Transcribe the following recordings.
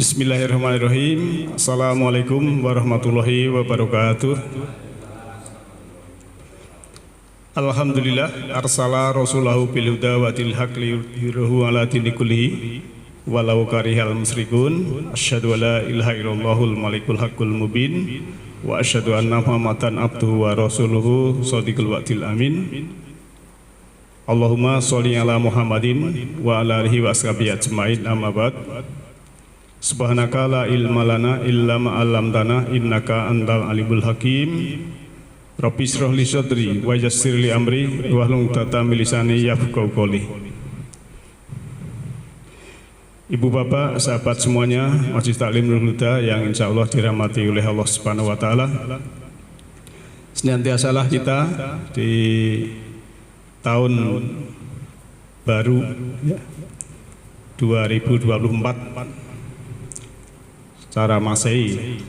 Bismillahirrahmanirrahim. Assalamualaikum warahmatullahi wabarakatuh. Alhamdulillah arsala rasulahu bil huda wa dil haq liyudhhirahu ala dini kullihi walau karihal musyrikun. Asyhadu alla ilaha illallahul malikul haqqul mubin wa asyhadu anna muhammadan abduhu wa rasuluhu shadiqul wa'dil amin. Allahumma sholli ala Muhammadin wa ala alihi wa ashabihi ajmain, amma ba'd. Subhanaka la ilma lana illa ma 'allamtana innaka antal alimul hakim. Rabbi shrah li sadri wa yassir li amri wahlul 'uqdatam min lisani yafqahu qawli. Ibu bapak, sahabat semuanya, Majelis Taklim Nurul Huda yang insyaallah dirahmati oleh Allah Subhanahu wa taala. Senantiasalah kita di tahun baru 2024 secara Masehi.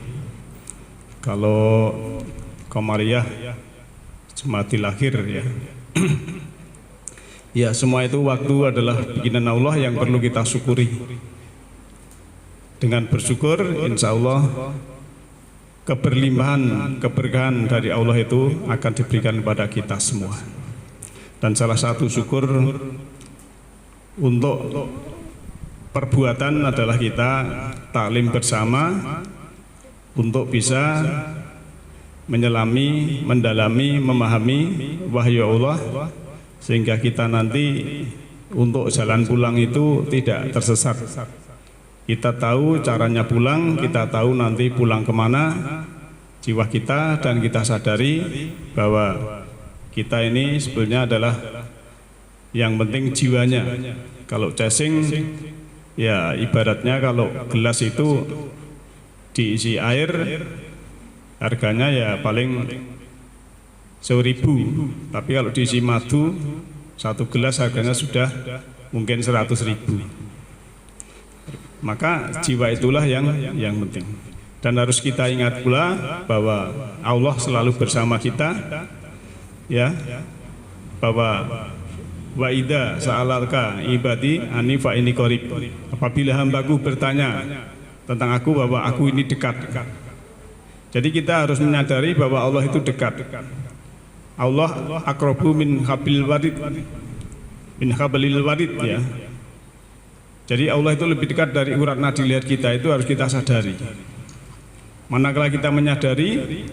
Kalau Komariah Jumatil Akhir ya. Ya, semua itu waktu adalah bikinan Allah yang perlu kita syukuri. Dengan bersyukur, insya Allah keberlimpahan, keberkahan dari Allah itu akan diberikan kepada kita semua. Dan salah satu syukur untuk perbuatan adalah kita taklim bersama untuk bisa menyelami, mendalami, memahami wahyu Allah, sehingga kita nanti untuk jalan pulang itu tidak tersesat. Kita tahu caranya pulang, kita tahu nanti pulang kemana jiwa kita, dan kita sadari bahwa kita ini sebenarnya adalah yang penting jiwanya. Kalau casing ya ibaratnya kalau gelas itu diisi air harganya ya paling 1.000, tapi kalau diisi madu satu gelas harganya sudah mungkin 100.000. Maka jiwa itulah yang penting. Dan harus kita ingat pula bahwa Allah selalu bersama kita, ya, bahwa wa idza sa'alalka ibadi ani fa inni qarib. Apabila hambaku bertanya tentang aku, bahwa aku ini dekat. Jadi kita harus menyadari bahwa Allah itu dekat. Allah aqrabu min hablil warid, min hablil warid ya. Jadi Allah itu lebih dekat dari urat nadi leher kita, itu harus kita sadari. Manakala kita menyadari,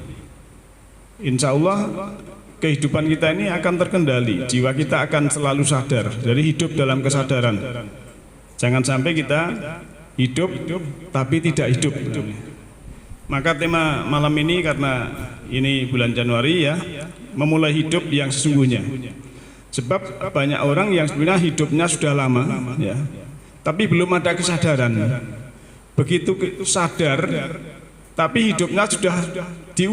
insya Allah kehidupan kita ini akan terkendali, jiwa kita akan selalu sadar. Jadi hidup dalam kesadaran. Jangan sampai kita hidup tapi tidak hidup. Maka tema malam ini, karena ini bulan Januari ya, memulai hidup yang sesungguhnya. Sebab banyak orang yang sebenarnya hidupnya sudah lama ya, tapi belum ada kesadaran. Begitu sadar, tapi hidupnya sudah di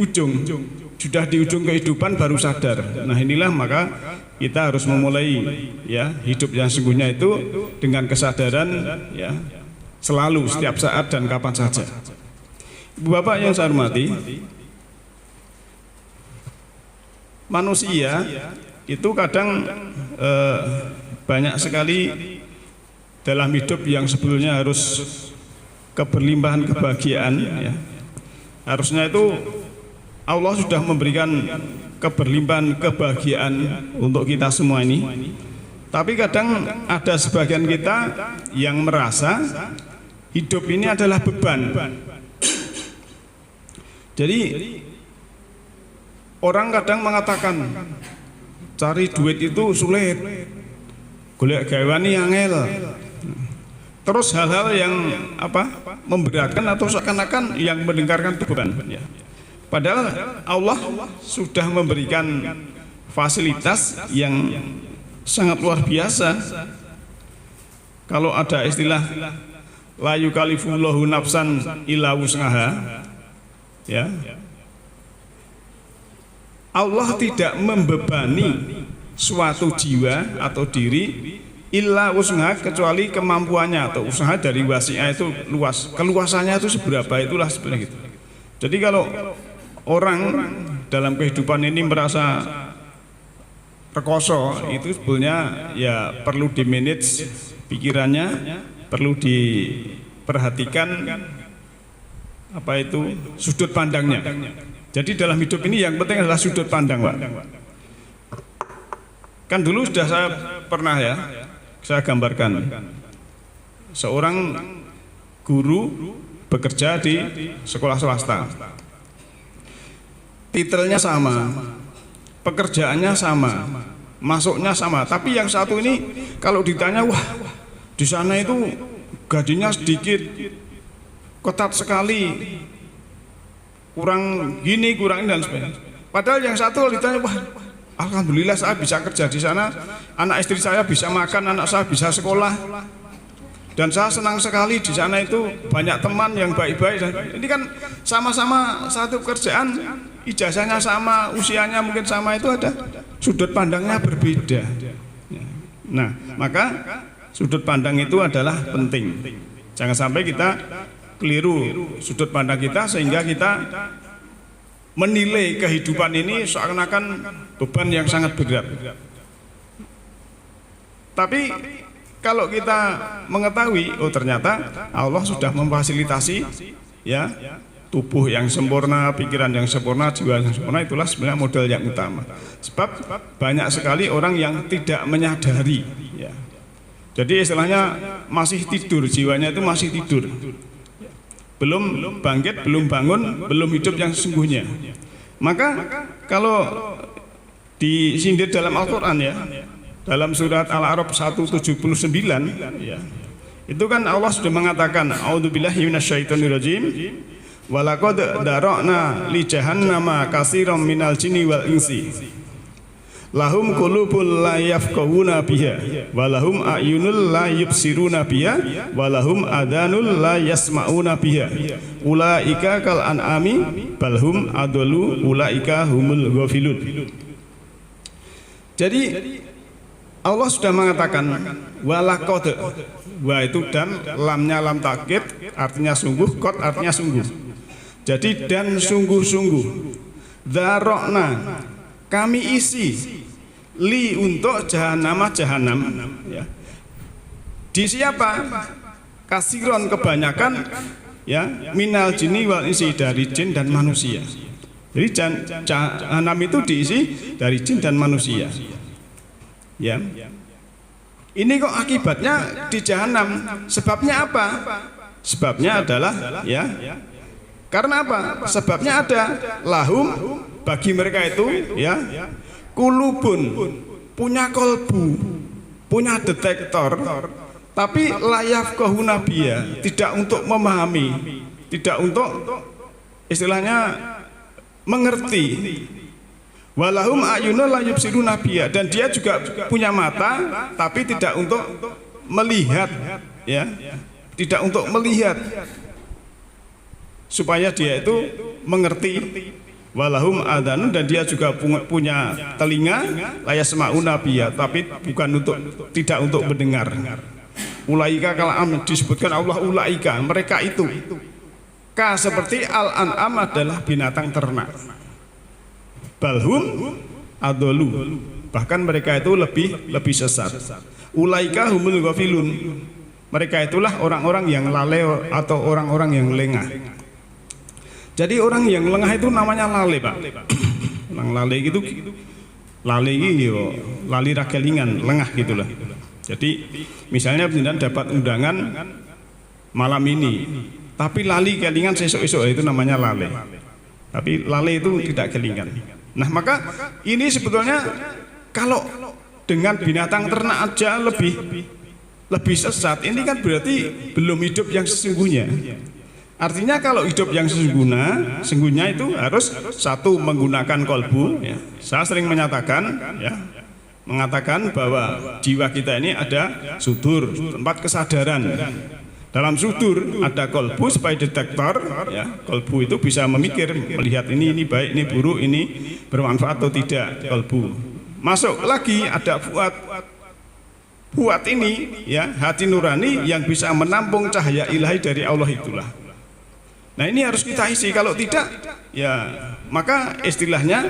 ujung kehidupan baru sadar. Nah inilah maka kita harus memulai ya hidup yang sesungguhnya itu dengan kesadaran ya, selalu, setiap saat dan kapan saja. Ibu bapak yang saya hormati, manusia itu kadang banyak sekali dalam hidup yang sebelumnya harus keberlimpahan kebahagiaan ya. Harusnya itu Allah sudah memberikan keberlimpahan kebahagiaan untuk kita semua ini. Tapi kadang ada sebagian kita yang merasa hidup ini adalah beban. Jadi orang kadang mengatakan cari duit itu sulit, golek gawe ini angel. Terus hal-hal yang memberatkan atau seakan-akan yang mendengarkan beban ya. Padahal Allah sudah memberikan fasilitas yang sangat luar biasa. Kalau ada istilah la yukallifullahu nafsan illa wus'aha ya, Allah tidak membebani suatu jiwa atau diri illa wus'aha, kecuali kemampuannya atau usaha dari wasi'ah itu luas. Keluasannya itu seberapa, itulah sebenarnya gitu. Jadi kalau orang dalam kehidupan ini merasa rekoso, itu sebetulnya ya perlu di manage pikirannya, perlu di perhatikan apa itu sudut pandangnya. Jadi dalam hidup ini yang penting adalah sudut pandang, Pak. Kan dulu sudah saya pernah ya, saya gambarkan seorang guru bekerja di sekolah swasta. Titelnya sama, pekerjaannya sama, masuknya sama. Tapi yang satu ini kalau ditanya, wah di sana itu gajinya sedikit, ketat sekali, kurang gini, kurang ini dan sebagainya. Padahal yang satu ditanya, wah alhamdulillah saya bisa kerja di sana, anak istri saya bisa makan, anak saya bisa sekolah, dan saya senang sekali di sana itu banyak teman yang baik-baik. Ini kan sama-sama satu kerjaan, ijazahnya sama, usianya mungkin sama, itu ada sudut pandangnya berbeda. Nah, maka sudut pandang itu adalah penting. Jangan sampai kita keliru sudut pandang kita sehingga kita menilai kehidupan ini seakan-akan beban yang sangat berat. Tapi kalau kita mengetahui, oh ternyata Allah sudah memfasilitasi ya tubuh yang sempurna, pikiran yang sempurna, jiwa yang sempurna, itulah sebenarnya modal yang utama. Sebab banyak sekali orang yang tidak menyadari ya. Jadi istilahnya masih tidur, jiwanya itu masih tidur. Belum bangkit, belum bangun, belum hidup yang sesungguhnya. Maka kalau disindir dalam Al-Quran ya, dalam surat Al-A'raf 179 ya, itu kan Allah sudah mengatakan a'udzubillahi minasyaitonirrajim walaqad dara'na li jahannama katsiran minal jinni wal insi lahum qulubun la yafqahuna biha walahum a'yunul la yubsiruna biha walahum adanul la yasma'una biha ulaika kal an'ami balhum adallu ulaika humul ghafilun. Jadi Allah sudah mengatakan walaqad, wa itu dan, lamnya lam takkid artinya sungguh, qad artinya sungguh. Jadi dan sungguh-sungguh dzarokna kami isi li untuk jahanam ya. Di siapa? Kasiron kebanyakan ya minal jinni wal insi dari jin dan manusia. Jadi jahanam itu diisi dari jin dan manusia. Ya. Ini kok akibatnya di jahanam? Sebabnya apa? Sebabnya adalah ya. Karena apa? Sebabnya ada lahum bagi mereka itu ya kulubun, punya kolbu, punya detektor, tapi layaf kohunabia, tidak untuk memahami, tidak untuk istilahnya mengerti. Walahum ayunul la yubsiruna biha, dan dia juga punya mata tapi tidak untuk melihat ya, tidak untuk melihat supaya dia itu mengerti. Walahum adanun, dan dia juga punya telinga la yasma'una biha, tapi bukan untuk, tidak untuk mendengar. Ulaika kalam, disebutkan Allah ulaika, mereka itu ka seperti al-an'am adalah binatang ternak. Balhum adolu, bahkan mereka itu lebih sesat. Ulaika humul ghafilun, mereka itulah orang-orang yang lalai atau orang-orang yang lengah. Jadi orang yang lengah itu namanya lalai, Pak. Orang lalai gitu, lalai gitu, lali ragelingan, lengah gitulah. Jadi misalnya penjenengan dapat undangan malam ini, tapi lali kelingan esok-esok, itu namanya lalai. Tapi lalai itu tidak kelingan. Nah maka ini sebetulnya kalau dengan binatang ternak aja lebih sesat, ini kan berarti belum hidup yang sesungguhnya. Artinya kalau hidup yang sesungguhnya itu harus satu menggunakan kolbu ya. Saya sering menyatakan ya, mengatakan bahwa jiwa kita ini ada sudur, tempat kesadaran. Dalam sudur ada kolbu sebagai detektor ya. Kolbu itu bisa memikir, melihat ini baik, ini buruk, ini bermanfaat atau tidak, kolbu. Masuk lagi ada fuad ini ya, hati nurani yang bisa menampung cahaya ilahi dari Allah itulah. Nah ini harus kita isi, kalau tidak ya maka istilahnya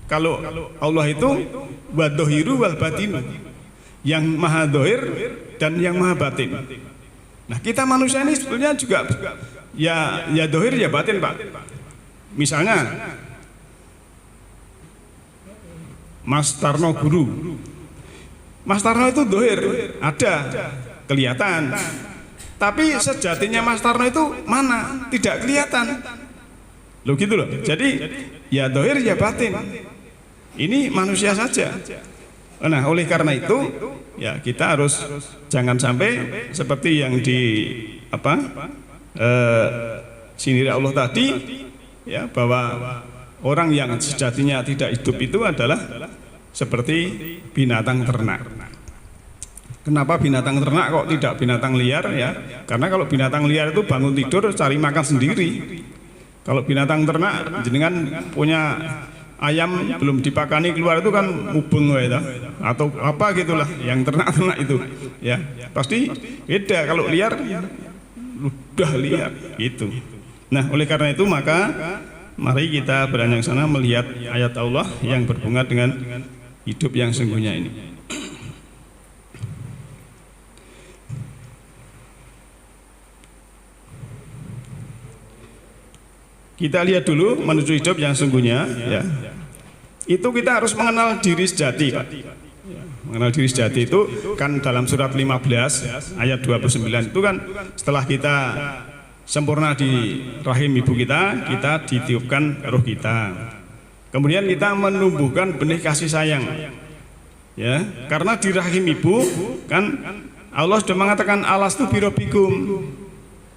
kalau Allah itu wadzohiru wal batinu, yang maha dohir dan yang maha batin. Nah, kita manusia ini sebetulnya juga ya dohir ya batin, Pak. Misalnya Mas Tarno guru. Mas Tarno itu dohir, ada, kelihatan. Tapi sejatinya Mas Tarno itu mana? Tidak kelihatan. Loh gitu loh. Jadi ya dohir ya batin. Ini manusia saja. Nah, oleh karena itu ya kita harus jangan sampai seperti yang di sindir Allah tadi, ya, bahwa orang yang sejatinya tidak hidup itu adalah seperti binatang ternak. Kenapa binatang ternak kok tidak binatang liar, ya? Karena kalau binatang liar itu bangun tidur cari makan sendiri. Kalau binatang ternak, jenengan punya ayam belum dipakani keluar itu kan mubeng ya, atau apa gitulah, yang ternak-ternak itu, ya pasti beda. Kalau liar, udah liar gitu. Nah, oleh karena itu maka mari kita beranjak sana melihat ayat Allah yang berhubungan dengan hidup yang sesungguhnya ini. Kita lihat dulu menuju hidup yang sesungguhnya, ya. Itu kita harus mengenal diri sejati, Pak. Mengenal diri sejati itu kan dalam surat 15 ayat 29 itu kan setelah kita sempurna di rahim ibu kita ditiupkan roh kita. Kemudian kita menumbuhkan benih kasih sayang. Ya, karena di rahim ibu kan Allah sudah mengatakan alastu birabbikum.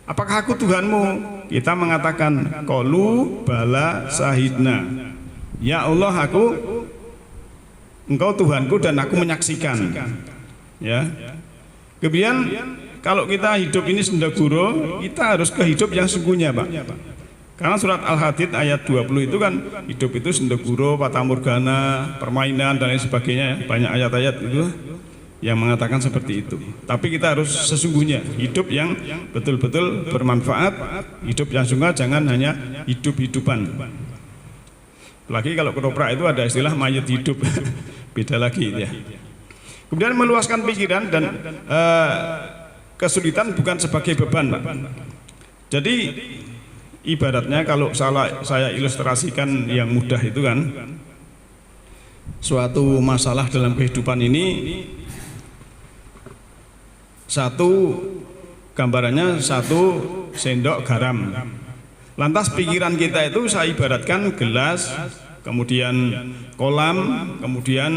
Apakah aku Tuhanmu? Kita mengatakan qalu bala sahidna. Ya Allah, Engkau Tuhanku dan aku menyaksikan. Ya. Kemudian kalau kita hidup ini sendaguro, kita harus ke hidup yang sesungguhnya, Pak. Karena surat Al-Hadid ayat 20 itu kan hidup itu sendaguro, fata morgana, permainan dan lain sebagainya. Banyak ayat-ayat itu yang mengatakan seperti itu. Tapi kita harus sesungguhnya hidup yang betul-betul bermanfaat, hidup yang sungguh, jangan hanya hidup-hidupan. Apalagi kalau ketoprak itu ada istilah mayat hidup, beda lagi ya. Kemudian meluaskan pikiran dan kesulitan bukan sebagai beban, Pak. Jadi ibaratnya kalau saya ilustrasikan yang mudah itu kan, suatu masalah dalam kehidupan ini, satu gambarannya satu sendok garam. Lantas pikiran kita itu saya ibaratkan gelas, kemudian kolam, kemudian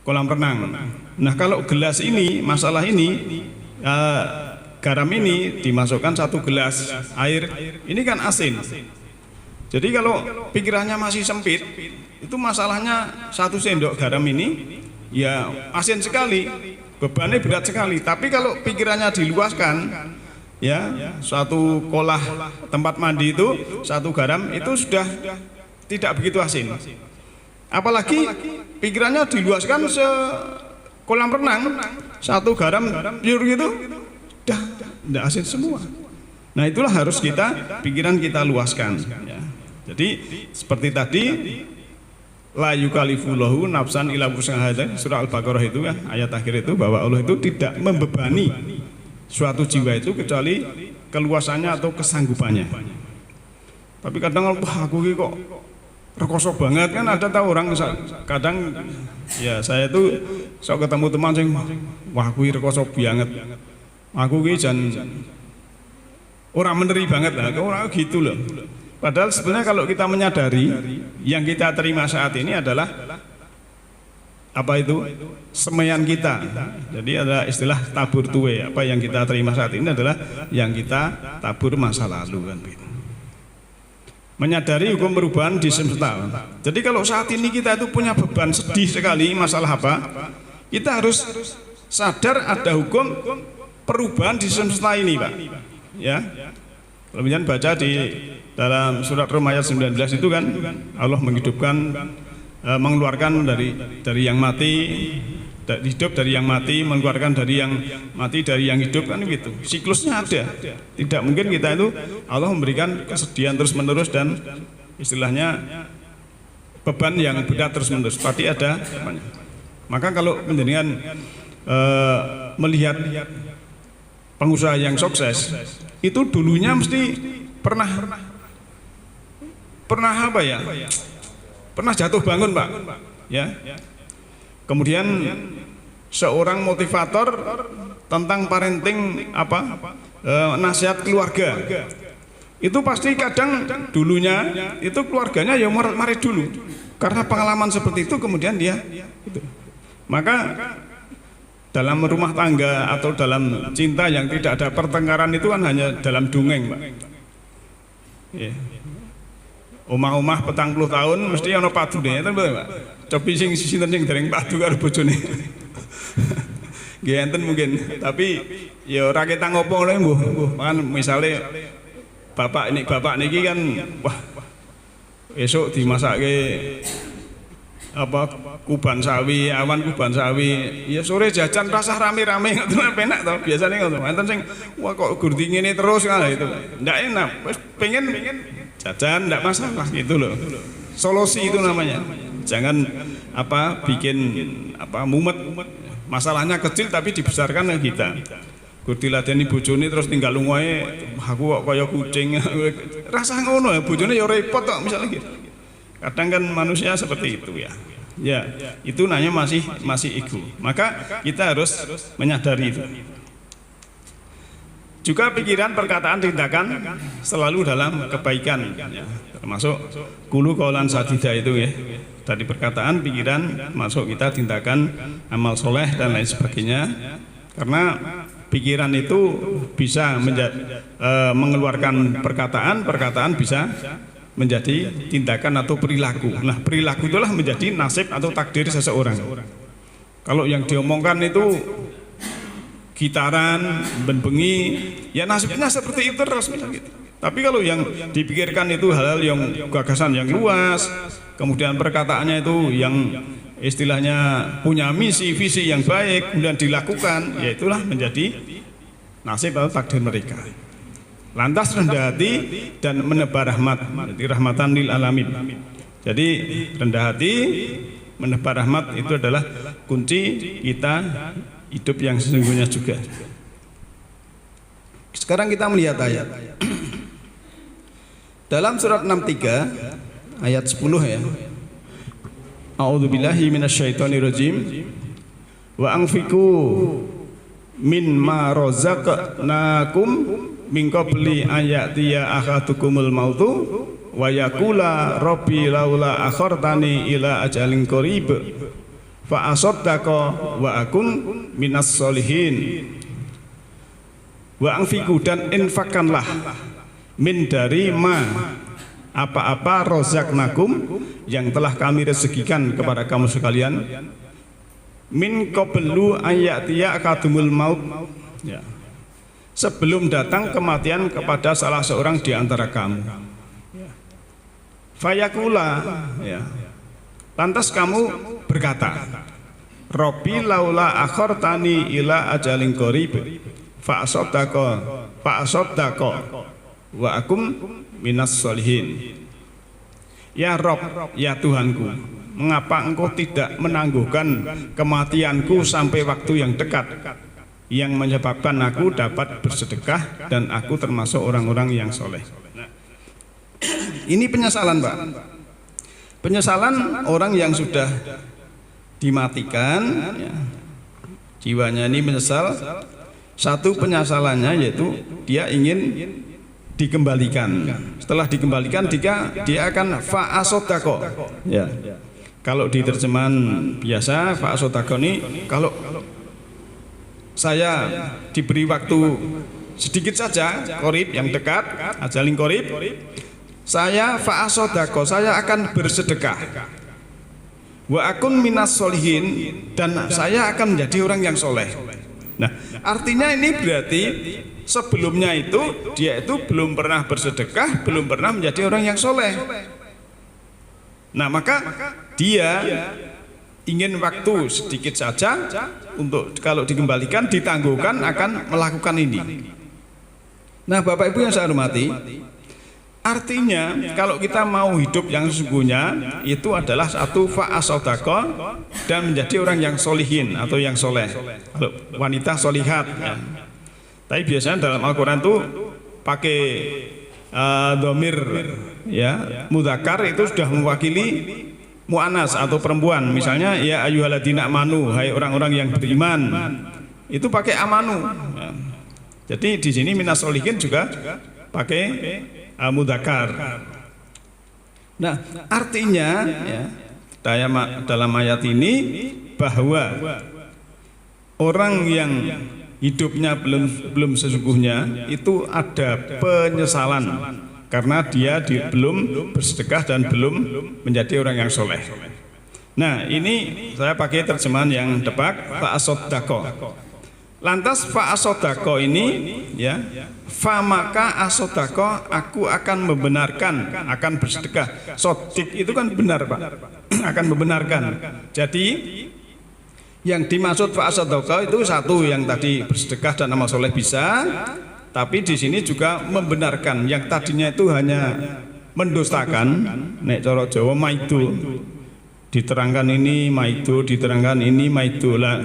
kolam renang. Nah, kalau gelas ini, masalah ini, garam ini dimasukkan satu gelas air, ini kan asin. Jadi kalau pikirannya masih sempit, itu masalahnya satu sendok garam ini ya asin sekali, bebannya berat sekali. Tapi kalau pikirannya diluaskan, ya, suatu kolah tempat mandi itu satu garam itu sudah tidak begitu asin. Apalagi pikirannya diluaskan kolam renang, satu garam pure gitu, dah tidak asin semua. Nah, itulah harus pikiran kita luaskan, ya. Jadi seperti tadi, la yukallifullahu nafsan illa wus'aha, surah Al-Baqarah itu kan ayat akhir itu, bahwa Allah itu tidak membebani suatu jiwa itu kecuali keluasannya atau kesanggupannya. Tapi kadang aku ini kok rekoso banget kan, ada tahu orang kadang ya, saya itu sok ketemu teman sing wah aku rekoso banget, aku ini jan orang meneri banget lah, orang gitu loh. Padahal sebenarnya kalau kita menyadari yang kita terima saat ini adalah apa itu? Semaian kita. Jadi ada istilah tabur tuwe. Apa yang kita terima saat ini adalah yang kita tabur masa lalu kan begitu. Menyadari hukum perubahan di semesta. Jadi kalau saat ini kita itu punya beban sedih sekali, masalah apa? Kita harus sadar ada hukum perubahan di semesta ini, Pak. Ya. Kemudian baca di dalam surat Rum ayat 19 itu kan Allah menghidupkan, mengeluarkan dari yang mati, hidup dari yang mati, mengeluarkan dari yang mati dari yang hidup kan gitu. Siklusnya ada. Tidak mungkin kita itu Allah memberikan kesedihan terus menerus dan istilahnya beban yang berat terus menerus. Pasti ada. Maka kalau menjadikan melihat pengusaha yang sukses itu dulunya mesti pernah apa ya? Pernah jatuh bangun, Pak. Ya. Kemudian seorang motivator tentang parenting nasihat keluarga. Itu pasti kadang dulunya itu keluarganya ya mari dulu. Karena pengalaman seperti itu kemudian dia itu. Maka dalam rumah tangga atau dalam cinta yang tidak ada pertengkaran itu kan hanya dalam dongeng, Pak. Ya. Omah-omah 40 tahun mesti ana padune, Pak. Cobi sing sinten sing dereng padu karo bojone. Nggih enten mungkin, tapi ya ora ketang opo lho mbuh. Kan misale bapak niki kan wah esuk dimasake kuban sawi, awan kuban sawi, ya sore jajan rasah rame-rame ngoten penak to. Biasane ngoten. Enten sing wah kok gurdi ngene terus kan itu. Ndak enak. Wis pengen jajan ndak masalah gitu loh. Solusi itu namanya. Jangan bikin mumet. Masalahnya kecil tapi dibesarkan oleh kita. Gur diladeni bojone terus tinggal lungae, aku kok kaya kucing. Rasah ngono ya bojone ya repot kok misalnya gitu. Kadang kan manusia seperti itu ya. Ya, itu namanya masih ego. Maka kita harus menyadari itu. Juga pikiran, perkataan, tindakan selalu dalam kebaikan ya. Termasuk kulu qaulan sadida itu ya. Tadi perkataan, pikiran, masuk kita tindakan, amal soleh dan lain sebagainya. Karena pikiran itu bisa mengeluarkan perkataan bisa menjadi tindakan atau perilaku. Nah, perilaku itulah menjadi nasib atau takdir seseorang. Kalau yang diomongkan itu gitaran, benbengi, ya nasibnya seperti itu terus misalnya gitu. Tapi kalau yang dipikirkan itu hal-hal yang gagasan yang luas, kemudian perkataannya itu yang istilahnya punya misi, visi yang baik, kemudian dilakukan, ya itulah menjadi nasib atau takdir mereka. Lantas rendah hati dan menebar rahmat, jadi rahmatan lil alamin. Jadi rendah hati, menebar rahmat itu adalah kunci kita hidup yang sesungguhnya juga. Sekarang kita melihat ayat. Dalam surat 63 ayat 10 ya. A'udzubillahi minasyaitonirrajim. Wa anfiqu mimma razaqnakum min qabli ayatiya ahadukumul mautu wa yaqula rabbi laula akhartani ila ajalin qarib fa asaddaqa wa akun minas solihin. Wa anfiqu dan infakkanlah min dari ma apa-apa rozaknakum yang telah kami rezekikan kepada kamu sekalian min qablu ayatiya akadumul maut ya. Sebelum datang kematian kepada salah seorang di antara kamu. Fayakula ya. Lantas kamu berkata, Rabbi laula akhartani ila ajalin qarib fa asaddaqa wa akum minas solihin. Ya Rob, ya Tuhanku, mengapa engkau tidak menangguhkan kematianku sampai waktu yang dekat yang menyebabkan aku dapat bersedekah dan aku termasuk orang-orang yang soleh. Ini penyesalan, Pak. Penyesalan orang yang sudah dimatikan ya. Jiwanya ini menyesal. Satu penyesalannya yaitu dia ingin dikembalikan. Setelah dikembalikan dia akan fa'asodako ya. Kalau di terjemahan biasa fa'asodako ini kalau saya diberi waktu sedikit saja qorib yang dekat ajalin qorib, saya fa'asodako, saya akan bersedekah wa akun minas solihin dan saya akan menjadi orang yang soleh. Nah artinya ini berarti sebelumnya itu dia itu belum pernah bersedekah, belum pernah menjadi orang yang soleh. Nah maka dia ingin waktu sedikit saja untuk kalau dikembalikan ditangguhkan akan melakukan ini. Nah Bapak Ibu yang saya hormati, artinya kalau kita mau hidup yang sesungguhnya itu adalah satu fa'asodaqo dan menjadi orang yang solihin atau yang soleh. Kalau wanita solihat ya. Tapi biasanya dalam Al-Quran tuh pakai dhamir ya, mudzakkar itu sudah mewakili mu'annas atau perempuan. Misalnya ya ayyuhalladzina amanu, hai orang-orang yang beriman. Itu pakai amanu. Ya. Jadi di sini minas sholihin juga pakai mudzakkar. Nah, artinya ya, dalam ayat ini bahwa orang yang hidupnya belum sesungguhnya itu ada penyesalan karena dia belum bersedekah dan belum menjadi orang yang soleh. Nah, ini saya pakai terjemahan yang tepat, fa'asodako. Lantas fa'asodako ini ya, fa maka asodako, aku akan membenarkan, akan bersedekah. Sodik itu kan benar Pak, akan membenarkan. Jadi yang dimaksud fa'asodako itu satu yang tadi bersedekah dan amal soleh bisa, tapi di sini juga membenarkan yang tadinya itu hanya mendustakan. Nek coro Jawa maidu, diterangkan ini maidu, diterangkan ini maidu lah.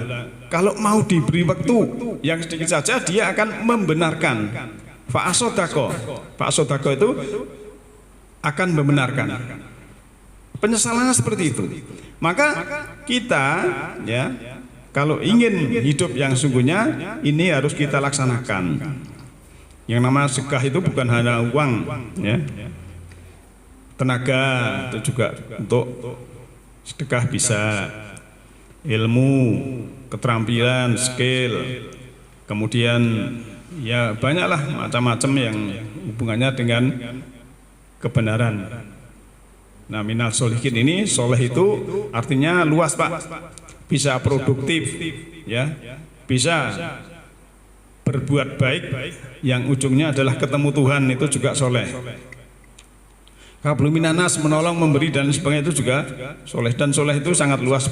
Kalau mau diberi waktu yang sedikit saja, dia akan membenarkan. Fa'asodako, fa'asodako itu akan membenarkan. Penyesalannya seperti itu. Maka kita ya, kalau ingin hidup yang sungguhnya, ini harus kita laksanakan. Yang namanya sedekah itu bukan hanya uang, ya, tenaga itu juga untuk sedekah bisa ilmu, keterampilan, skill, kemudian ya banyaklah macam-macam yang hubungannya dengan kebenaran. Nah, minal sholihin ini, soleh itu artinya luas Pak, bisa produktif, ya, bisa berbuat baik yang ujungnya adalah ketemu Tuhan, itu juga soleh. Kablu minanas, menolong, memberi dan sebagainya itu juga soleh. Dan soleh itu sangat luas,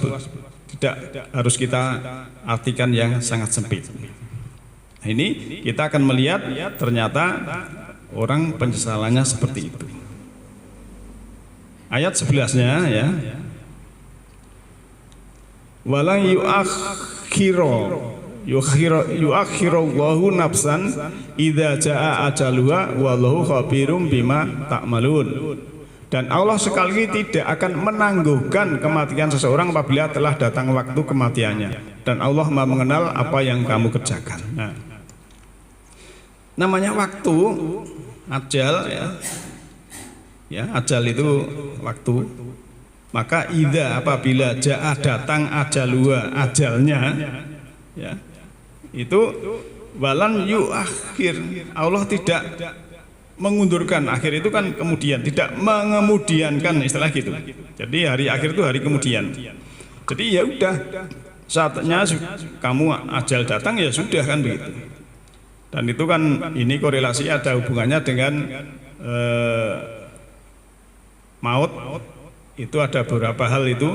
tidak harus kita artikan yang sangat sempit. Nah, ini kita akan melihat ternyata orang penyesalannya seperti itu. Ayat 11-nya ya, walang yuakhirallahu nafsan idza jaa ajaluha wallahu khabirum bima ta'malun. Dan Allah sekali tidak akan menangguhkan kematian seseorang apabila telah datang waktu kematiannya, dan Allah Maha mengenal apa yang kamu kerjakan. Nah, namanya waktu, ajal ya. Ya, ajal itu waktu. Maka idza, apabila jaa datang ajaluha, ajalnya ya, itu walan yuakhir, Allah tidak mengundurkan. Akhir itu kan kemudian, tidak mengemudiankan, istilah gitu. Jadi hari akhir itu hari kemudian. Jadi ya udah, saatnya kamu ajal datang ya sudah, kan begitu. Dan itu kan ini korelasi, ada hubungannya dengan maut. Itu ada beberapa hal itu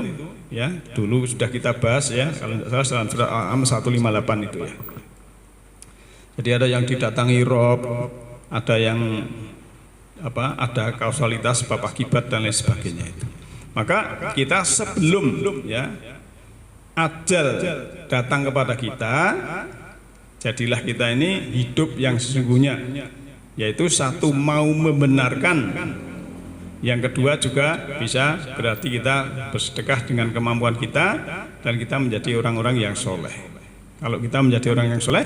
ya, dulu sudah kita bahas ya, kalau tidak salah dalam surat Al-An'am 158 itu ya. Jadi ada yang didatangi rob, ada yang apa, ada kausalitas bab akibat dan lain sebagainya itu. Maka kita sebelum ya ajal datang kepada kita, jadilah kita ini hidup yang sesungguhnya, yaitu satu mau membenarkan. Yang kedua juga bisa berarti kita bersedekah dengan kemampuan kita dan kita menjadi orang-orang yang soleh. Kalau kita menjadi orang yang soleh,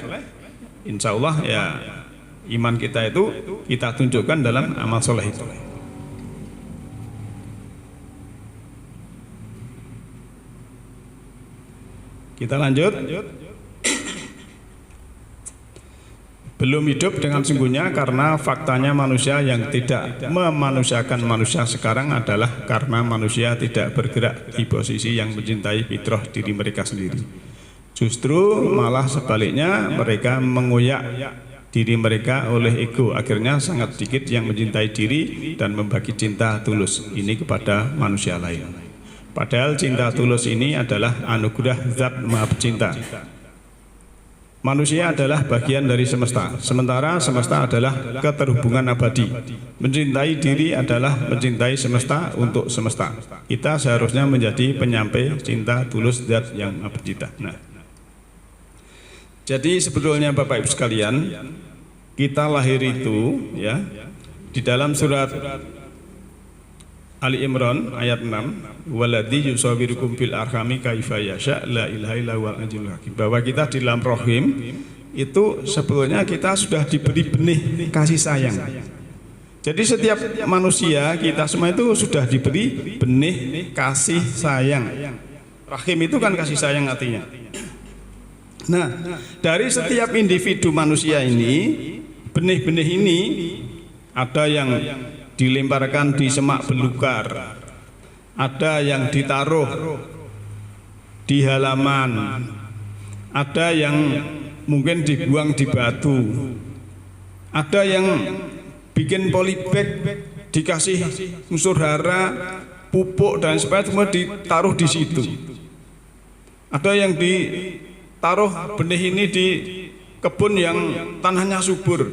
insya Allah ya iman kita itu kita tunjukkan dalam amal soleh itu. Kita lanjut. Belum hidup dengan sungguhnya karena faktanya manusia yang tidak memanusiakan manusia sekarang adalah karena manusia tidak bergerak di posisi yang mencintai fitrah diri mereka sendiri. Justru malah sebaliknya, mereka mengoyak diri mereka oleh ego. Akhirnya sangat sedikit yang mencintai diri dan membagi cinta tulus ini kepada manusia lain. Padahal cinta tulus ini adalah anugerah Zat Maha Pecinta. Manusia adalah bagian dari semesta, sementara semesta adalah keterhubungan abadi. Mencintai diri adalah mencintai semesta untuk semesta. Kita seharusnya menjadi penyampai cinta tulus Zat yang Maha Pencipta. Nah, Jadi sebetulnya Bapak Ibu sekalian, kita lahir itu ya di dalam surat Ali Imran ayat 6, waladzi yusawirukum fil arhami kaifa yasha la ilaha illa huwal azizul hakim. Bahwa kita di dalam rahim itu sebetulnya kita sudah diberi benih kasih sayang. Jadi setiap manusia kita semua itu sudah diberi benih kasih sayang. Rahim itu kan kasih sayang artinya. Nah, dari setiap individu manusia ini, benih-benih ini ada yang dilemparkan di semak belukar, ada yang ditaruh di halaman, ada yang mungkin dibuang di batu, ada yang bikin polybag dikasih unsur hara, pupuk dan sebagainya, semua ditaruh di situ. Ada yang ditaruh benih ini di kebun yang tanahnya subur.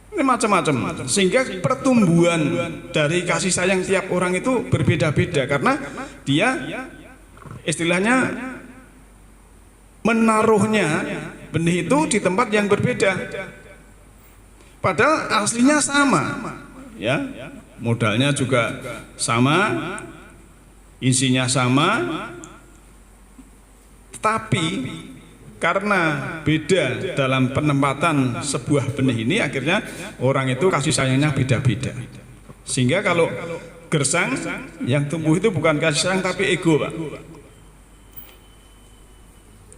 Ini macam-macam, sehingga pertumbuhan dari kasih sayang tiap orang itu berbeda-beda karena dia istilahnya menaruhnya benih itu di tempat yang berbeda. Padahal aslinya sama, ya, modalnya juga sama, isinya sama, tapi karena beda dalam penempatan sebuah benih ini, akhirnya orang itu kasih sayangnya beda-beda. Sehingga kalau gersang yang tumbuh itu bukan kasih sayang tapi ego, Pak.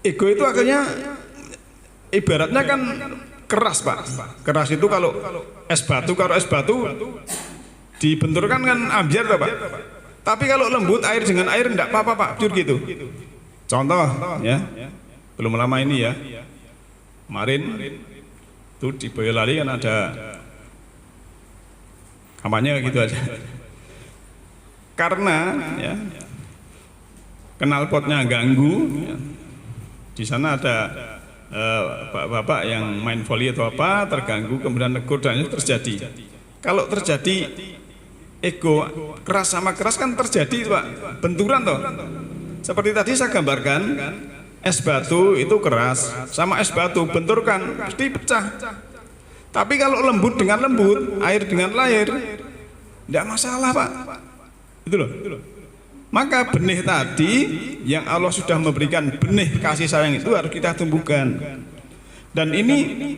Ego itu akhirnya ibaratnya kan keras, Pak. Keras itu kalau es batu dibenturkan kan ambiar, Pak. Tapi kalau lembut air dengan air enggak apa-apa, Pak. Jujur gitu. Contoh ya. Belum lama ini ya, kemarin itu di Boyolali kan ada kampanye gitu aja. Karena ya, knalpotnya ganggu, ya, di sana ada bapak-bapak yang main volley atau apa terganggu, kemudian negur dan itu terjadi. Kalau terjadi ego keras sama keras kan terjadi, Pak, benturan toh. Seperti tadi saya gambarkan. Es batu itu keras, sama es batu benturkan pasti pecah. Tapi kalau lembut dengan lembut, air dengan air, tidak masalah, Pak. Itu loh. Maka benih tadi yang Allah sudah memberikan benih kasih sayang itu harus kita tumbuhkan. Dan ini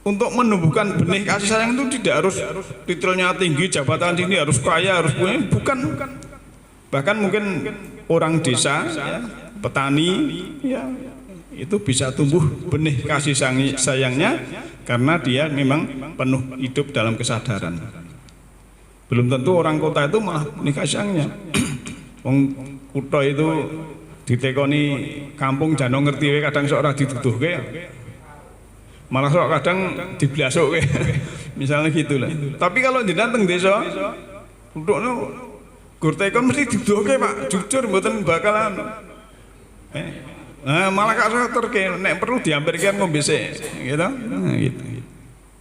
untuk menumbuhkan benih kasih sayang itu tidak harus titelnya tinggi, jabatan tinggi, harus kaya, harus punya, bukan. Bahkan mungkin orang desa, ya, petani, ya, itu bisa tumbuh benih kasih sayangnya karena dia memang penuh hidup dalam kesadaran. Belum tentu orang kota itu malah benih kasih sayangnya. Wong kutha itu ditekoni kampung jano ngerti kadang sok ora dituduhke, malah sok kadang diblasokke. Misalnya gitulah. Tapi kalau jenengan teng desa, kutha gur tekon mesti dituduhke, Pak. Jujur mboten bakalan malah kak terke nek perlu diampirkan ngombe sik gitu. Gitu.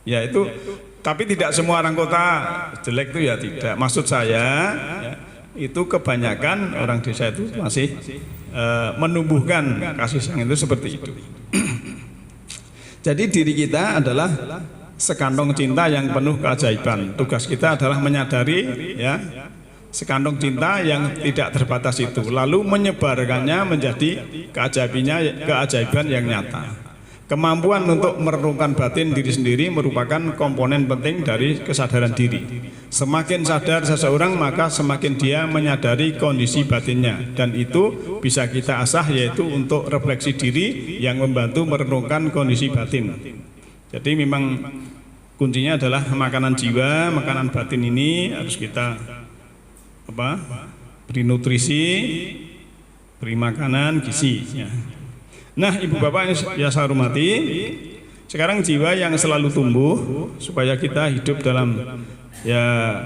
Ya itu, tapi tidak semua orang kota jelek itu ya, tidak. Maksud saya ya, itu kebanyakan orang desa itu masih menumbuhkan kasih sayang itu seperti itu. Jadi diri kita adalah sekantong cinta yang penuh keajaiban. Tugas kita adalah menyadari ya sekantong cinta yang tidak terbatas itu, lalu menyebarkannya menjadi keajaiban yang nyata. Kemampuan untuk merenungkan batin diri sendiri merupakan komponen penting dari kesadaran diri. Semakin sadar seseorang, maka semakin dia menyadari kondisi batinnya, dan itu bisa kita asah, yaitu untuk refleksi diri yang membantu merenungkan kondisi batin. Jadi memang kuncinya adalah makanan jiwa, makanan batin ini harus kita beri nutrisi, beri makanan gizi ya. Nah, Ibu Bapak yang saya hormati, sekarang jiwa yang selalu tumbuh supaya kita hidup dalam ya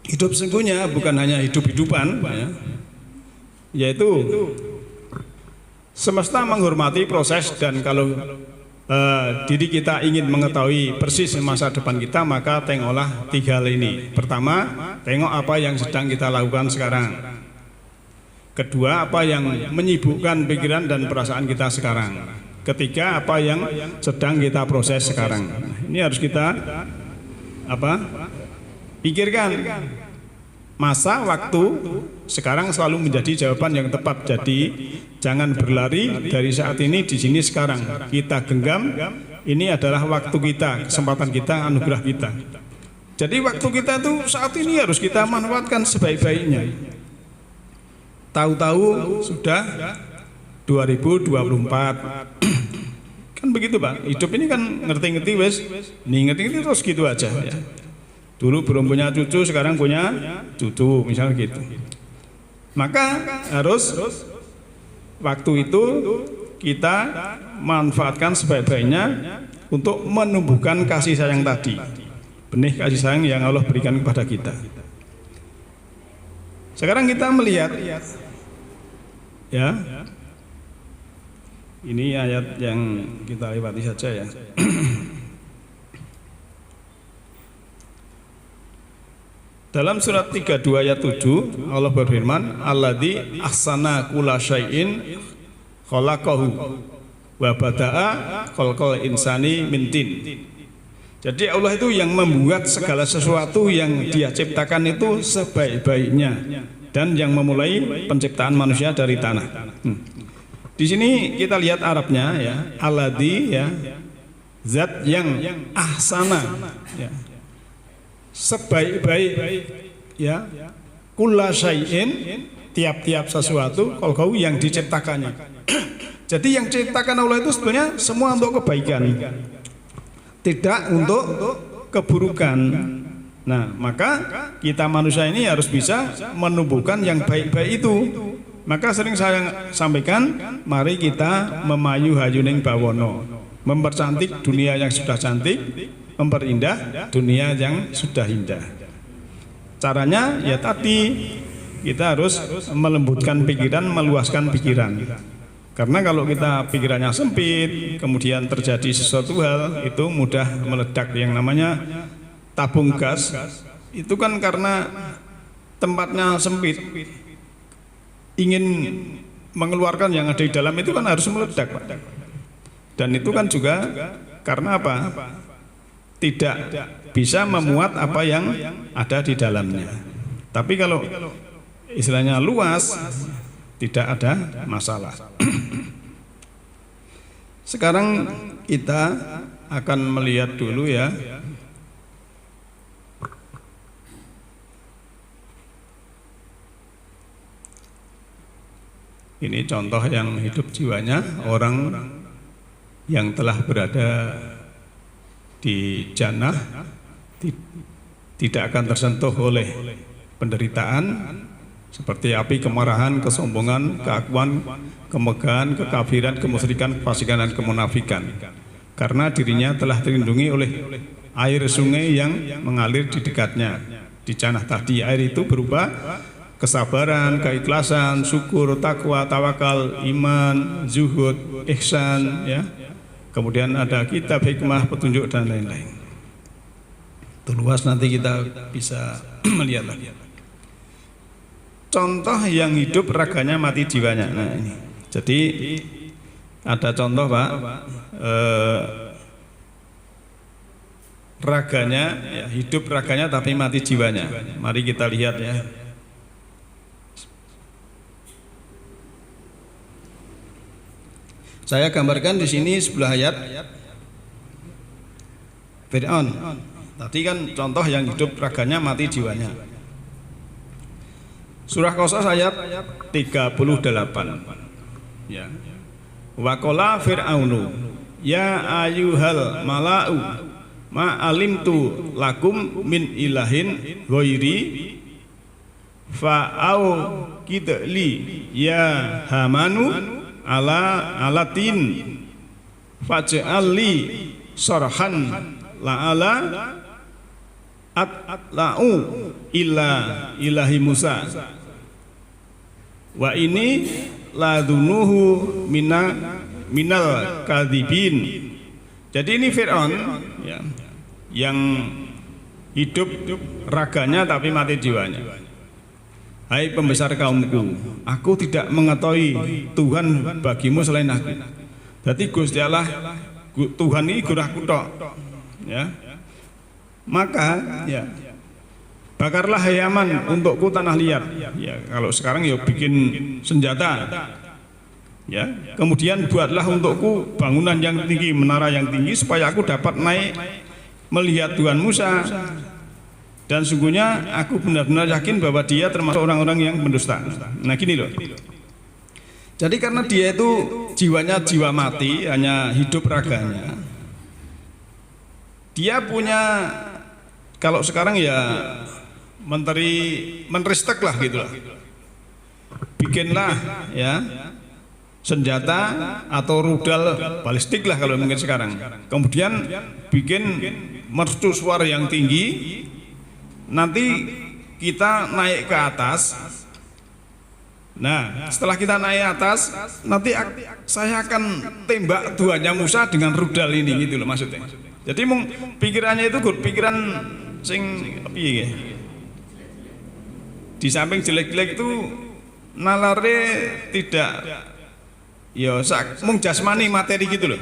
hidup sesungguhnya, bukan hanya hidup-hidupan ya, yaitu semesta menghormati proses, dan kalau diri kita ingin mengetahui persis masa depan kita, maka tengoklah 3 hal ini. Pertama, tengok apa yang sedang kita lakukan sekarang. Kedua, apa yang menyibukkan pikiran dan perasaan kita sekarang. Ketiga, apa yang sedang kita proses sekarang. Ini harus kita pikirkan. Masa waktu sekarang selalu menjadi jawaban yang tepat. Jadi jangan berlari dari saat ini di sini sekarang. Kita genggam, ini adalah waktu kita, kesempatan kita, anugerah kita. Jadi waktu kita tuh saat ini harus kita manfaatkan sebaik-baiknya. Tahu-tahu sudah 2024. Kan begitu Pak, hidup ini kan ngerti-ngerti wes, ngerti-ngerti terus gitu aja ya. Dulu belum punya cucu, sekarang punya cucu, misalnya gitu. Maka harus waktu itu kita manfaatkan sebaik-baiknya untuk menumbuhkan kasih sayang tadi. Benih kasih sayang yang Allah berikan kepada kita. Sekarang kita melihat ya, ini ayat yang kita lewati saja ya. Dalam surat 32 ayat 7 Allah berfirman, alladzi ahsana kulla syai'in khalaqahu wa bada'a khalqal insani min tin. Jadi Allah itu yang membuat segala sesuatu yang Dia ciptakan itu sebaik-baiknya dan yang memulai penciptaan manusia dari tanah. Di sini kita lihat Arabnya ya, alladzi ya, zat yang ahsana ya, sebaik-baik ya, kulla syai'in, tiap-tiap sesuatu khalqahu yang diciptakannya. Jadi yang diciptakan Allah itu sebenarnya semua untuk kebaikan, tidak untuk keburukan. Nah, maka kita manusia ini harus bisa menumbuhkan yang baik-baik itu. Maka sering saya sampaikan, mari kita memayu hayuning bawono, mempercantik dunia yang sudah cantik, memperindah dunia yang sudah indah. Caranya ya tadi, kita harus melembutkan pikiran, meluaskan pikiran. Karena kalau kita pikirannya sempit, kemudian terjadi sesuatu hal, itu mudah meledak. Yang namanya tabung gas, itu kan karena tempatnya sempit, ingin mengeluarkan yang ada di dalam itu kan harus meledak, Pak. Dan itu kan juga karena apa? Tidak bisa memuat apa yang ada di dalamnya. Tapi kalau istilahnya luas, tidak ada masalah. Sekarang kita akan melihat dulu ya, ini contoh yang hidup jiwanya orang yang telah berada di jannah, tidak akan tersentuh oleh penderitaan seperti api kemarahan, kesombongan, keakuan, kemegahan, kekafiran, kemusyrikan, kefasikan dan kemunafikan. Karena dirinya telah terlindungi oleh air sungai yang mengalir di dekatnya. Di jannah tadi air itu berupa kesabaran, keikhlasan, syukur, takwa, tawakal, iman, zuhud, ihsan ya. Kemudian ada kitab, hikmah, petunjuk dan lain-lain. Itu luas, nanti kita bisa melihat lagi. Contoh yang hidup raganya mati jiwanya. Nah ini. Jadi ada contoh Pak, raganya ya, hidup raganya tapi mati jiwanya. Mari kita lihat ya. Saya gambarkan di sini sebelah ayat Fir'aun. Tadi kan contoh yang hidup raganya mati jiwanya. Surah Qasas ayat 38. Ya. Wa qala fir'aunu ya ayyuhal mala'u ma alimtu lakum min ilahin ghairi fa'au kidli ya hamanu alatin faj'alli sarhan la'ala atla'u illa ilahi Musa wa ini ladunuhu minal kadhibin. Jadi ini Fir'aun ya, yang hidup raganya tapi mati jiwanya. hai pembesar kaumku, aku tidak mengetahui Tuhan bagimu selain aku. Berarti Gusti Allah Tuhan ini gurahku tok, ya. Maka ya bakarlah hai Yaman untukku tanah liat. Ya, kalau sekarang ya bikin senjata. Ya, kemudian buatlah untukku bangunan yang tinggi, menara yang tinggi supaya aku dapat naik melihat Tuhan Musa. Dan sungguhnya aku benar-benar yakin bahwa dia termasuk orang-orang yang mendusta. Nah gini loh. Jadi karena dia itu jiwanya jiwa mati, hanya hidup raganya. Dia punya, kalau sekarang ya menristek lah gitu lah. Bikinlah ya senjata atau rudal balistik lah kalau mungkin sekarang. Kemudian bikin mercusuar yang tinggi. Nanti kita naik ke atas. Nah, setelah kita naik atas, nanti saya akan tembak Tuhannya Musa dengan rudal ini, gitu loh maksudnya. Jadi pikirannya itu pikiran sing piye ya? Di samping jelek-jelek itu nalare tidak ya mung jasmani materi gitu loh.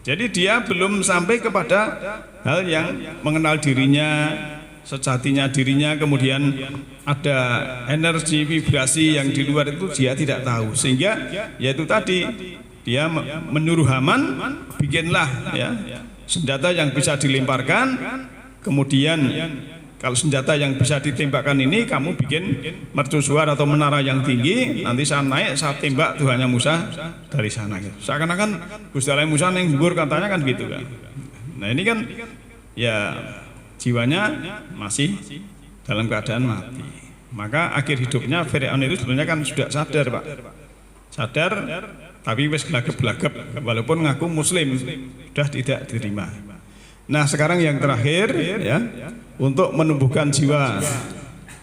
Jadi dia belum sampai kepada hal yang mengenal dirinya, sejatinya dirinya, kemudian ada energi vibrasi yang di luar itu dia tidak tahu, sehingga yaitu tadi dia menyuruh Haman bikinlah ya senjata yang bisa dilemparkan, kemudian kalau senjata yang bisa ditembakkan ini kamu bikin mercusuar atau menara yang tinggi, nanti saya naik saya tembak Tuhannya Musa dari sana gitu. Seakan-akan Gusti Allah Musa yang gugur katanya kan gitu kan. Nah ini kan ya jiwanya masih dalam keadaan mati. Maka akhir hidupnya Firaun itu sebenarnya kan sudah sadar Pak. Sadar tapi wis gelagep-gelagep walaupun ngaku muslim sudah tidak diterima. Nah sekarang yang terakhir ya, untuk menumbuhkan jiwa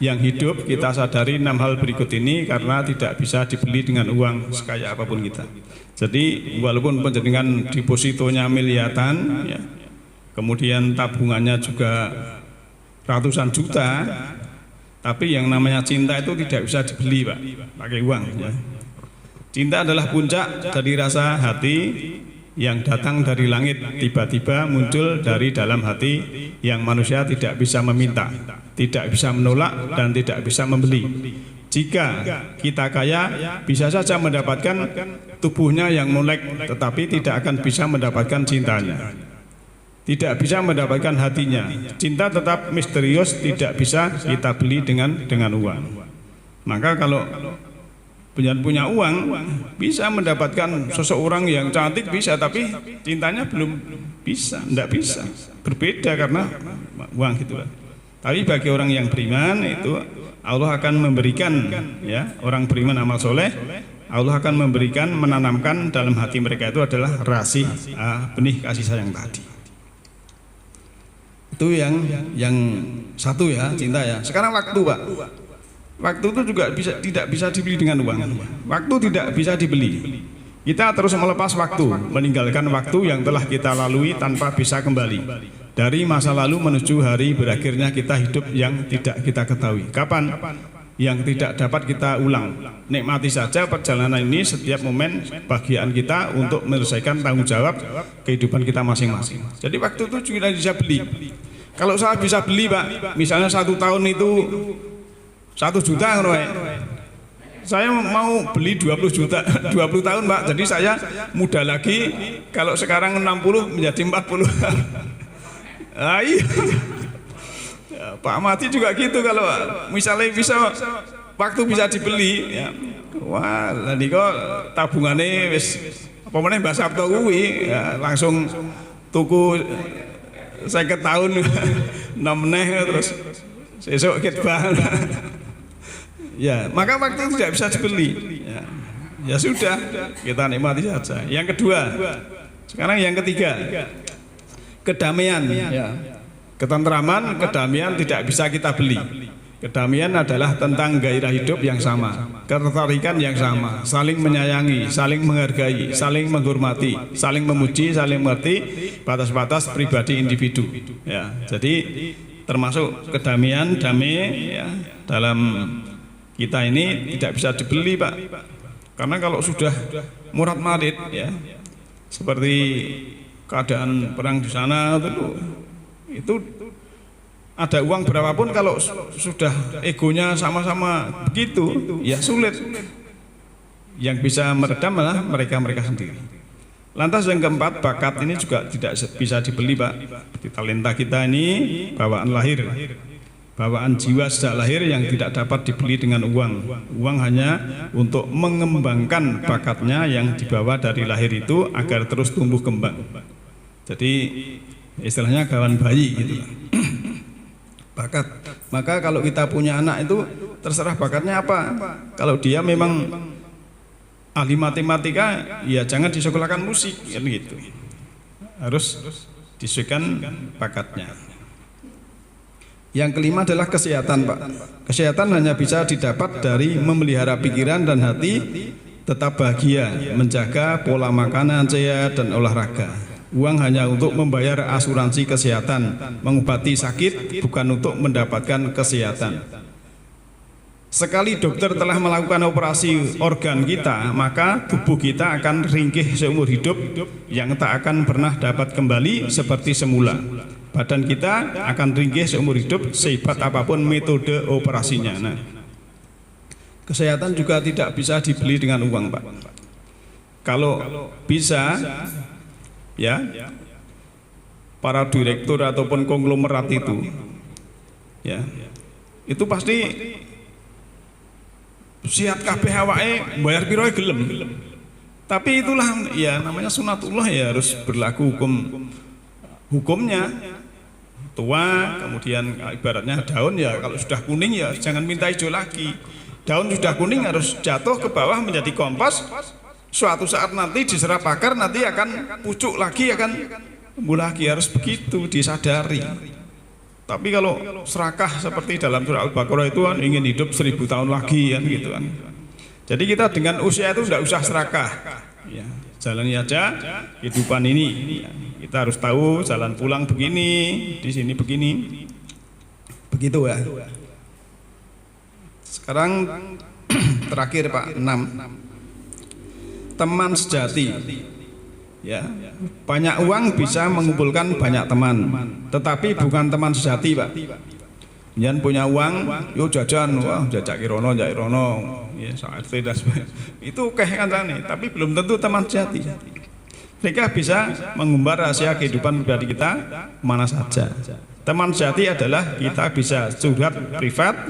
yang hidup kita sadari 6 hal berikut ini karena tidak bisa dibeli dengan uang sekaya apapun kita. Jadi walaupun penjaringan depositonya miliaran ya, kemudian tabungannya juga ratusan juta, tapi yang namanya cinta itu tidak bisa dibeli Pak, pakai uang ya. Cinta adalah puncak dari rasa hati yang datang dari langit, tiba-tiba muncul dari dalam hati yang manusia tidak bisa meminta, tidak bisa menolak dan tidak bisa membeli. Jika kita kaya, bisa saja mendapatkan tubuhnya yang molek, tetapi tidak akan bisa mendapatkan cintanya. Tidak bisa mendapatkan hatinya. Cinta tetap misterius, tidak bisa kita beli dengan uang. Maka kalau punya uang bisa mendapatkan seseorang yang cantik bisa, tapi cintanya belum bisa, tidak bisa. Berbeda karena uang gitu. Tapi bagi orang yang beriman itu Allah akan memberikan ya, orang beriman amal soleh, Allah akan memberikan, menanamkan dalam hati mereka itu adalah rasih benih kasih sayang tadi. Itu yang satu ya, cinta ya. Sekarang waktu Pak. Waktu itu juga tidak bisa dibeli dengan uang. Waktu tidak bisa dibeli. Kita terus melepas waktu, meninggalkan waktu yang telah kita lalui tanpa bisa kembali. Dari masa lalu menuju hari berakhirnya kita hidup yang tidak kita ketahui. Kapan? Yang tidak dapat kita ulang. Nikmati saja perjalanan ini, setiap momen bagian kita untuk menyelesaikan tanggung jawab kehidupan kita masing-masing. Jadi waktu itu juga bisa beli. Kalau saya bisa beli Pak, misalnya 1 tahun itu 1 juta, saya mau beli 20 juta, 20 tahun Pak. Jadi saya muda lagi, kalau sekarang 60 menjadi 40. Iya. Ya, Pak Mati juga gitu, kalau misalnya bisa waktu bisa dibeli ya. Wah, tadi kok tabungannya wis apa meneh Mbah Sabto kuwi ya, langsung tuku 50 tahun 6 meneh terus sesuk kitbah. Ya, maka waktu itu tidak bisa dibeli. Ya sudah, kita nikmati saja. Yang kedua, sekarang yang ketiga, kedamaian. Ya. Ketentraman, kedamaian tidak bisa kita beli. Kedamaian adalah tentang gairah hidup yang sama, ketertarikan yang sama, saling menyayangi, saling menghargai, saling menghormati, saling memuji, saling mengerti batas-batas pribadi individu. Ya, jadi termasuk kedamaian, damai ya, dalam kita ini tidak bisa dibeli, Pak. Karena kalau sudah murad-marid ya, seperti keadaan perang di sana itu ada uang berapapun kalau sudah egonya sama-sama begitu, ya sulit. Yang bisa meredam malah mereka-mereka sendiri. Lantas yang keempat, bakat ini juga tidak bisa dibeli, Pak. Di talenta kita ini bawaan lahir, bawaan jiwa sejak lahir yang tidak dapat dibeli dengan uang. Uang hanya untuk mengembangkan bakatnya yang dibawa dari lahir itu agar terus tumbuh kembang. Jadi istilahnya kawan bayi gitu. Bakat. Maka kalau kita punya anak itu terserah bakatnya apa. Kalau dia memang ahli matematika, ya jangan disekolahkan musik kan gitu. Harus disesuaikan bakatnya. Yang kelima adalah kesehatan, Pak. Kesehatan hanya bisa didapat dari memelihara pikiran dan hati tetap bahagia, menjaga pola makanan sehat dan olahraga. Uang hanya untuk membayar asuransi kesehatan, mengobati sakit, bukan untuk mendapatkan kesehatan. Sekali dokter telah melakukan operasi organ kita, maka tubuh kita akan ringkih seumur hidup yang tak akan pernah dapat kembali seperti semula. Badan kita akan ringkih seumur hidup sehebat apapun metode operasinya. Nah, kesehatan juga tidak bisa dibeli dengan uang, Pak. Kalau bisa, ya, para direktur ataupun konglomerat itu, ya, itu pasti siap kabeh awake bayar piro gelem. Tapi itulah ya namanya sunatullah, ya harus berlaku hukumnya. Tua, kemudian ibaratnya daun ya kalau sudah kuning ya jangan minta hijau lagi. Daun sudah kuning harus jatuh ke bawah menjadi kompos. Suatu saat nanti diserap akar, nanti akan pucuk lagi, akan tumbuh lagi. Harus begitu disadari. Tapi kalau serakah seperti dalam surah Al-Baqarah itu kan ingin hidup 1000 tahun lagi kan gitu kan. Jadi kita dengan usia itu tidak usah serakah. Ya, jalani aja kehidupan ini. Ya, kita harus tahu jalan pulang begini, di sini begini. Begitu ya. Sekarang terakhir, Pak, 6. Teman sejati. Ya, banyak uang bisa mengumpulkan banyak teman, tetapi bukan teman sejati, Pak. Jangan punya uang, yo jajan, wah jajak kirono, ya saat tidak itu kehendak, tapi belum tentu teman sejati. Mereka bisa mengumbar rahasia kehidupan pribadi kita mana saja. Teman sejati adalah kita bisa curhat privat,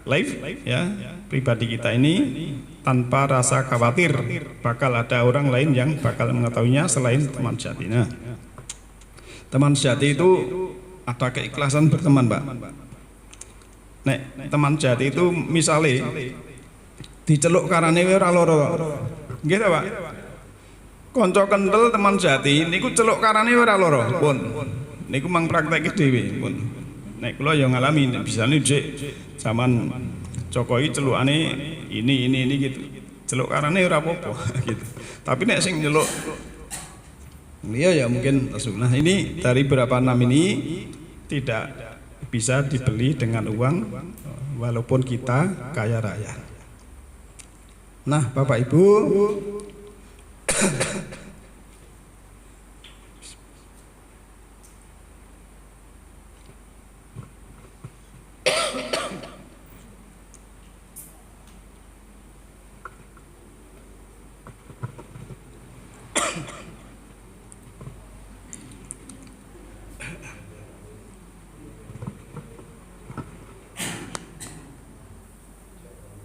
live, ya pribadi kita ini tanpa rasa khawatir bakal ada orang lain yang bakal mengetahuinya selain teman sejati. Nah, teman sejati itu ada keikhlasan berteman, Pak. Nek teman sejati itu misalnya diceluk karane ora loro. Nggih ta, Pak? Kanca kentel teman sejati niku celuk karane ora loro, pun. Niku mang praktek dhewe, pun. Nek kula ya ngalami bisane jek zaman Jokowi celukane ini gitu. Celuk karane ora apa-apa gitu. Tapi nek sing nyeluk ya mungkin lesu. Nah, ini dari beberapa 6 ini tidak bisa dibeli dengan uang walaupun kita kaya raya. Nah, Bapak Ibu